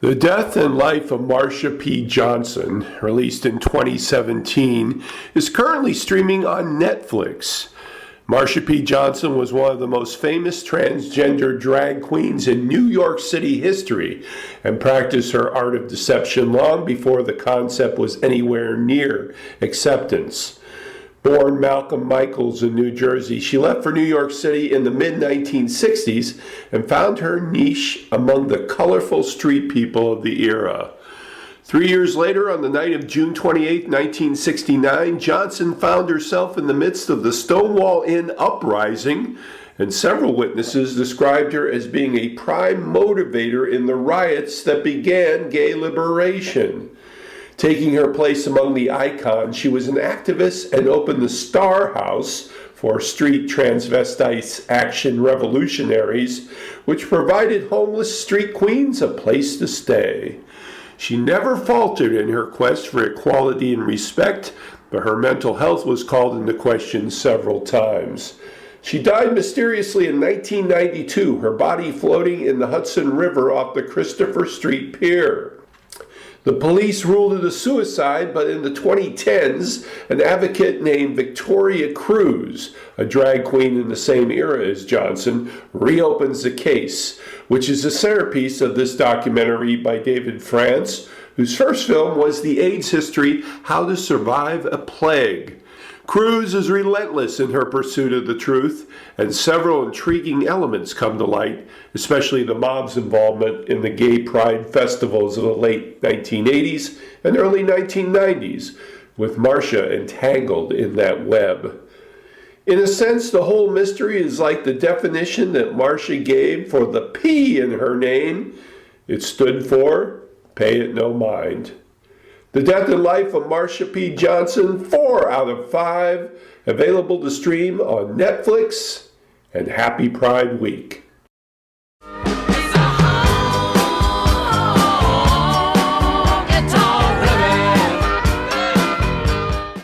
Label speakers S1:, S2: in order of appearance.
S1: The Death and Life of Marsha P. Johnson, released in 2017, is currently streaming on Netflix. Marsha P. Johnson was one of the most famous transgender drag queens in New York City history and practiced her art of deception long before the concept was anywhere near acceptance. Born Malcolm Michaels in New Jersey, she left for New York City in the mid-1960s and found her niche among the colorful street people of the era. 3 years later, on the night of June 28, 1969, Johnson found herself in the midst of the Stonewall Inn uprising, and several witnesses described her as being a prime motivator in the riots that began gay liberation. Taking her place among the icons, she was an activist and opened the Star House for street transvestites action revolutionaries, which provided homeless street queens a place to stay. She never faltered in her quest for equality and respect, but her mental health was called into question several times. She died mysteriously in 1992, her body floating in the Hudson River off the Christopher Street Pier. The police ruled it a suicide, but in the 2010s, an advocate named Victoria Cruz, a drag queen in the same era as Johnson, reopens the case, which is a centerpiece of this documentary by David France, whose first film was the AIDS history, How to Survive a Plague. Cruz is relentless in her pursuit of the truth, and several intriguing elements come to light, especially the mob's involvement in the gay pride festivals of the late 1980s and early 1990s, with Marsha entangled in that web. In a sense, the whole mystery is like the definition that Marsha gave for the P in her name. It stood for Pay It No Mind. The Death and Life of Marsha P. Johnson, 4 out of 5, available to stream on Netflix, and happy Pride Week.